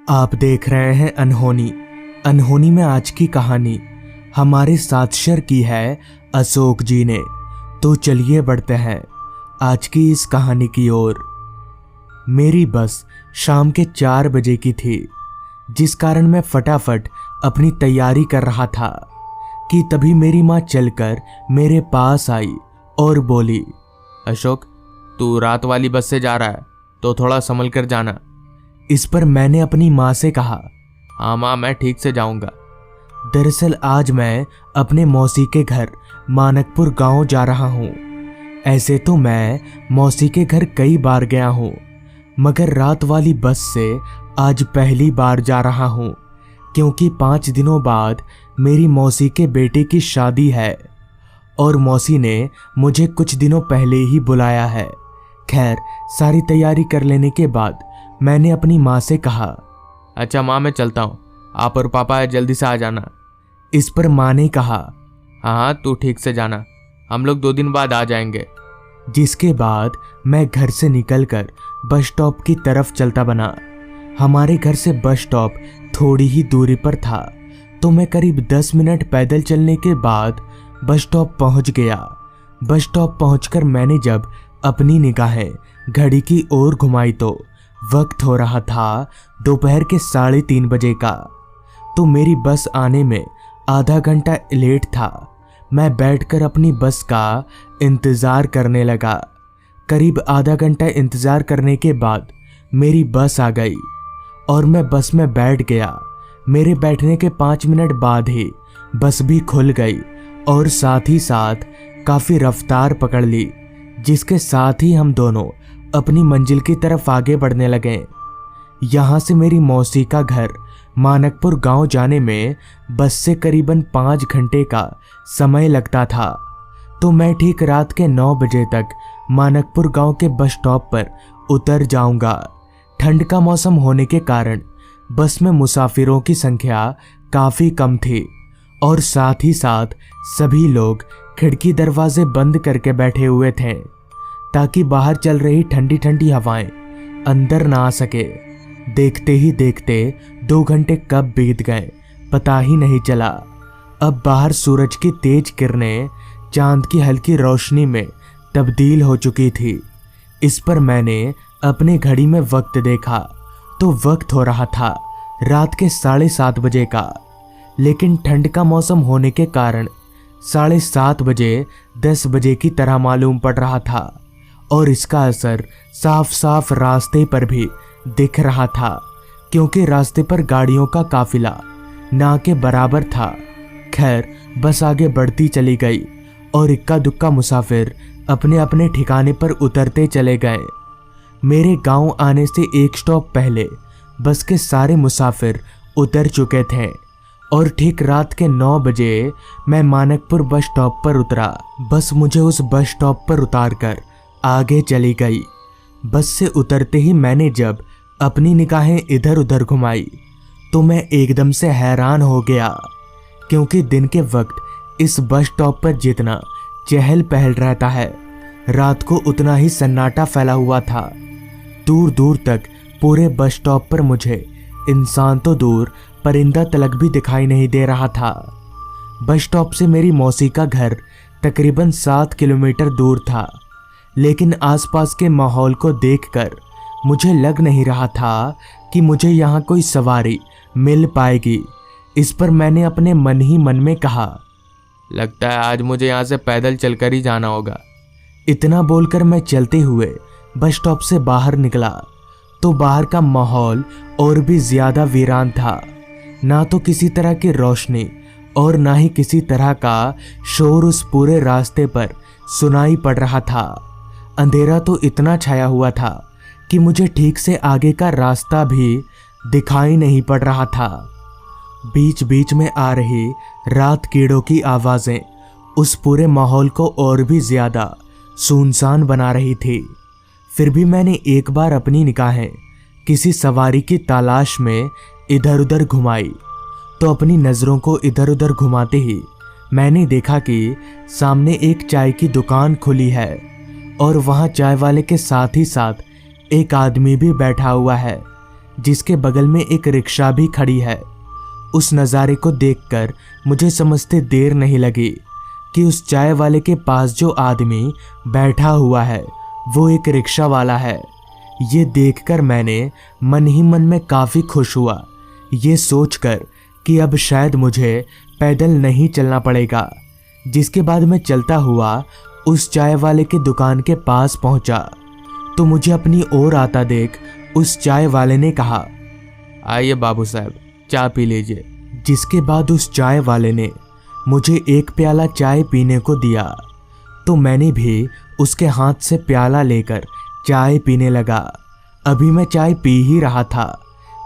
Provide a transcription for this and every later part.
आप देख रहे हैं अनहोनी। अनहोनी में आज की कहानी हमारे साथ शेयर की है अशोक जी ने। तो चलिए बढ़ते हैं आज की इस कहानी की ओर। मेरी बस शाम के 4 बजे की थी, जिस कारण मैं फटाफट अपनी तैयारी कर रहा था कि तभी मेरी माँ चलकर मेरे पास आई और बोली, अशोक, तू रात वाली बस से जा रहा है तो थोड़ा संभल कर जाना। इस पर मैंने अपनी माँ से कहा, हाँ माँ, मैं ठीक से जाऊंगा। दरअसल आज मैं अपने मौसी के घर मानकपुर गांव जा रहा हूँ। ऐसे तो मैं मौसी के घर कई बार गया हूँ, मगर रात वाली बस से आज पहली बार जा रहा हूँ, क्योंकि 5 दिनों बाद मेरी मौसी के बेटे की शादी है और मौसी ने मुझे कुछ दिनों पहले ही बुलाया है। खैर, सारी तैयारी कर लेने के बाद मैंने अपनी माँ से कहा, अच्छा माँ, मैं चलता हूँ, आप और पापा जल्दी से आ जाना। इस पर माँ ने कहा, हाँ, तू ठीक से जाना, हम लोग 2 दिन बाद आ जाएंगे। जिसके बाद मैं घर से निकलकर बस स्टॉप की तरफ चलता बना। हमारे घर से बस स्टॉप थोड़ी ही दूरी पर था, तो मैं करीब 10 मिनट पैदल चलने के बाद बस स्टॉप पहुंच गया। बस स्टॉप पहुंचकर मैंने जब अपनी निगाहें घड़ी की ओर घुमाई तो वक्त हो रहा था दोपहर के 3:30 बजे का। तो मेरी बस आने में आधा घंटा लेट था। मैं बैठकर अपनी बस का इंतज़ार करने लगा। करीब आधा घंटा इंतज़ार करने के बाद मेरी बस आ गई और मैं बस में बैठ गया। मेरे बैठने के 5 मिनट बाद ही बस भी खुल गई और साथ ही साथ काफ़ी रफ्तार पकड़ ली, जिसके साथ ही हम दोनों अपनी मंजिल की तरफ आगे बढ़ने लगे। यहाँ से मेरी मौसी का घर मानकपुर गांव जाने में बस से करीबन 5 घंटे का समय लगता था। तो मैं ठीक रात के 9 बजे तक मानकपुर गांव के बस स्टॉप पर उतर जाऊंगा। ठंड का मौसम होने के कारण बस में मुसाफिरों की संख्या काफ़ी कम थी और साथ ही साथ सभी लोग खिड़की दरवाजे बंद करके बैठे हुए थे, ताकि बाहर चल रही ठंडी ठंडी हवाएं अंदर ना आ सके। देखते ही देखते 2 घंटे कब बीत गए पता ही नहीं चला। अब बाहर सूरज की तेज किरणें चांद की हल्की रोशनी में तब्दील हो चुकी थी। इस पर मैंने अपने घड़ी में वक्त देखा तो वक्त हो रहा था रात के 7:30 बजे का। लेकिन ठंड का मौसम होने के कारण 7:30 बजे 10 बजे की तरह मालूम पड़ रहा था और इसका असर साफ साफ रास्ते पर भी दिख रहा था, क्योंकि रास्ते पर गाड़ियों का काफिला ना के बराबर था। खैर, बस आगे बढ़ती चली गई और इक्का दुक्का मुसाफिर अपने अपने ठिकाने पर उतरते चले गए। मेरे गांव आने से एक स्टॉप पहले बस के सारे मुसाफिर उतर चुके थे और ठीक रात के 9 बजे मैं मानकपुर बस स्टॉप पर उतरा। बस मुझे उस बस स्टॉप पर उतारकर आगे चली गई। बस से उतरते ही मैंने जब अपनी निगाहें इधर उधर घुमाई तो मैं एकदम से हैरान हो गया, क्योंकि दिन के वक्त इस बस स्टॉप पर जितना चहल पहल रहता है, रात को उतना ही सन्नाटा फैला हुआ था। दूर दूर तक पूरे बस स्टॉप पर मुझे इंसान तो दूर परिंदा तलक भी दिखाई नहीं दे रहा था। बस स्टॉप से मेरी मौसी का घर तकरीबन 7 किलोमीटर दूर था, लेकिन आसपास के माहौल को देखकर मुझे लग नहीं रहा था कि मुझे यहाँ कोई सवारी मिल पाएगी। इस पर मैंने अपने मन ही मन में कहा, लगता है आज मुझे यहाँ से पैदल चलकर ही जाना होगा। इतना बोलकर मैं चलते हुए बस स्टॉप से बाहर निकला तो बाहर का माहौल और भी ज्यादा वीरान था। ना तो किसी तरह की रोशनी और ना ही किसी तरह का शोर उस पूरे रास्ते पर सुनाई पड़ रहा था। अंधेरा तो इतना छाया हुआ था कि मुझे ठीक से आगे का रास्ता भी दिखाई नहीं पड़ रहा था। बीच बीच में आ रही रात कीड़ों की आवाज़ें उस पूरे माहौल को और भी ज़्यादा सुनसान बना रही थी। फिर भी मैंने एक बार अपनी निगाहें किसी सवारी की तलाश में इधर उधर घुमाई तो अपनी नज़रों को इधर उधर घुमाते ही मैंने देखा कि सामने एक चाय की दुकान खुली है और वहाँ चाय वाले के साथ ही साथ एक आदमी भी बैठा हुआ है। जिसके बगल में एक रिक्शा भी खड़ी है। उस नज़ारे को देखकर मुझे समझते देर नहीं लगी कि उस चाय वाले के पास जो आदमी बैठा हुआ है वो एक रिक्शा वाला है। ये देखकर मैंने मन ही मन में काफ़ी खुश हुआ, ये सोचकर कि अब शायद मुझे पैदल नहीं चलना पड़ेगा। जिसके बाद मैं चलता हुआ उस चाय वाले के दुकान के पास पहुंचा तो मुझे अपनी ओर आता देख उस चाय वाले ने कहा, आइए बाबू साहब, चाय पी लीजिए। जिसके बाद उस चाय वाले ने मुझे एक प्याला चाय पीने को दिया तो मैंने भी उसके हाथ से प्याला लेकर चाय पीने लगा। अभी मैं चाय पी ही रहा था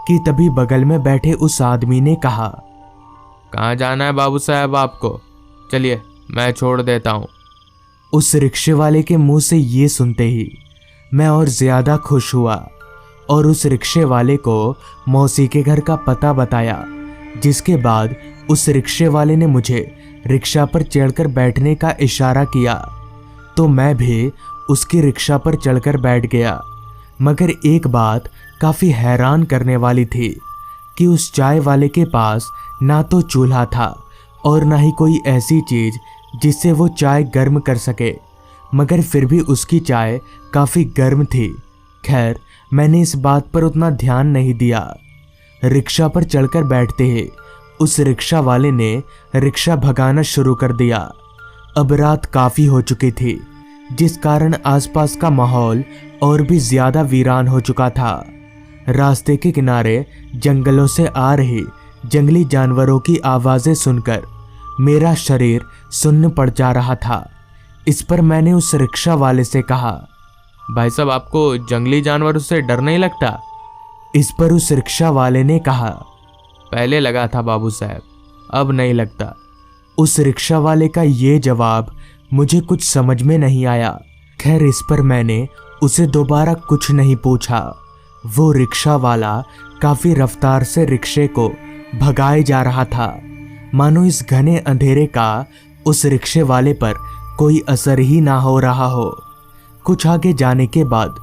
कि तभी बगल में बैठे उस आदमी ने कहा, कहाँ जाना है बाबू साहब आपको? चलिए मैं छोड़ देता हूँ। उस रिक्शे वाले के मुंह से ये सुनते ही मैं और ज़्यादा खुश हुआ और उस रिक्शे वाले को मौसी के घर का पता बताया। जिसके बाद उस रिक्शे वाले ने मुझे रिक्शा पर चढ़कर बैठने का इशारा किया तो मैं भी उसकी रिक्शा पर चढ़कर बैठ गया। मगर एक बात काफ़ी हैरान करने वाली थी कि उस चाय वाले के पास ना तो चूल्हा था और ना ही कोई ऐसी चीज़ जिससे वो चाय गर्म कर सके, मगर फिर भी उसकी चाय काफ़ी गर्म थी। खैर, मैंने इस बात पर उतना ध्यान नहीं दिया। रिक्शा पर चढ़कर बैठते ही उस रिक्शा वाले ने रिक्शा भगाना शुरू कर दिया। अब रात काफ़ी हो चुकी थी, जिस कारण आसपास का माहौल और भी ज़्यादा वीरान हो चुका था। रास्ते के किनारे जंगलों से आ रही जंगली जानवरों की आवाज़ें सुनकर मेरा शरीर सुन्न पड़ जा रहा था। इस पर मैंने उस रिक्शा वाले से कहा, भाई साहब, आपको जंगली जानवरों से डर नहीं लगता? इस पर उस रिक्शा वाले ने कहा, पहले लगा था बाबू साहब, अब नहीं लगता। उस रिक्शा वाले का ये जवाब मुझे कुछ समझ में नहीं आया। खैर, इस पर मैंने उसे दोबारा कुछ नहीं पूछा। वो रिक्शा वाला काफ़ी रफ्तार से रिक्शे को भगाए जा रहा था, मानो इस घने अंधेरे का उस रिक्शे वाले पर कोई असर ही ना हो रहा हो। कुछ आगे जाने के बाद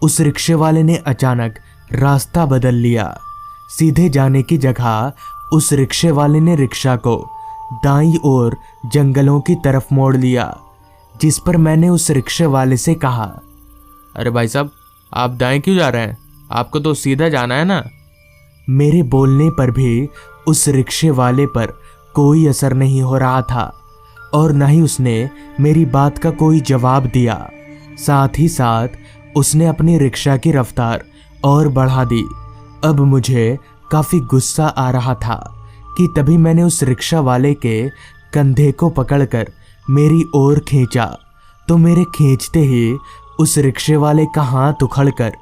उस रिक्शे वाले ने अचानक रास्ता बदल लिया। सीधे जाने की जगह उस रिक्शे वाले ने रिक्शा को दाईं ओर जंगलों की तरफ मोड़ लिया। जिस पर मैंने उस रिक्शे वाले से कहा, अरे भाई साहब, आप दाएं क्यों जा रहे हैं? आपको तो सीधा जाना है ना। मेरे बोलने पर भी उस रिक्शे वाले पर कोई असर नहीं हो रहा था और न ही उसने मेरी बात का कोई जवाब दिया। साथ ही साथ उसने अपनी रिक्शा की रफ्तार और बढ़ा दी। अब मुझे काफ़ी गुस्सा आ रहा था कि तभी मैंने उस रिक्शा वाले के कंधे को पकड़कर मेरी ओर खींचा तो मेरे खींचते ही उस रिक्शे वाले का हाथ उखड़कर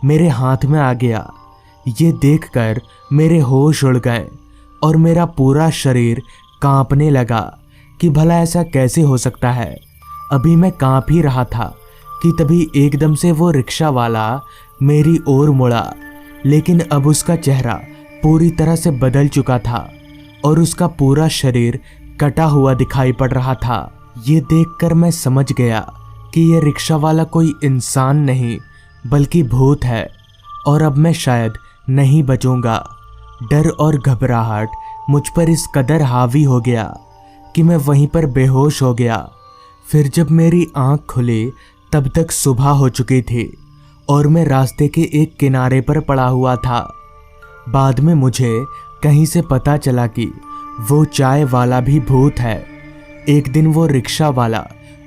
मेरे हाथ में आ गया। ये देखकर मेरे होश उड़ गए और मेरा पूरा शरीर कांपने लगा कि भला ऐसा कैसे हो सकता है। अभी मैं कांप ही रहा था कि तभी एकदम से वो रिक्शा वाला मेरी ओर मुड़ा, लेकिन अब उसका चेहरा पूरी तरह से बदल चुका था और उसका पूरा शरीर कटा हुआ दिखाई पड़ रहा था। ये देखकर मैं समझ गया कि ये रिक्शा वाला कोई इंसान नहीं बल्कि भूत है और अब मैं शायद नहीं बचूंगा। डर और घबराहट मुझ पर इस कदर हावी हो गया कि मैं वहीं पर बेहोश हो गया। फिर जब मेरी आंख खुली तब तक सुबह हो चुकी थी और मैं रास्ते के एक किनारे पर पड़ा हुआ था। बाद में मुझे कहीं से पता चला कि वो चाय वाला भी भूत है। एक दिन वो रिक्शा वाला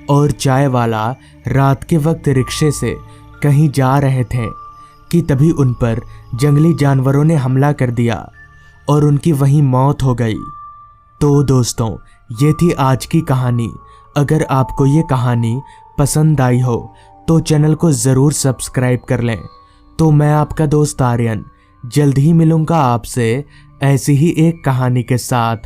और चाय वाला रात के वक्त रिक्शे से कहीं जा रहे थे कि तभी उन पर जंगली जानवरों ने हमला कर दिया और उनकी वहीं मौत हो गई। तो दोस्तों, ये थी आज की कहानी। अगर आपको ये कहानी पसंद आई हो तो चैनल को ज़रूर सब्सक्राइब कर लें। तो मैं आपका दोस्त आर्यन जल्द ही मिलूंगा आपसे ऐसी ही एक कहानी के साथ।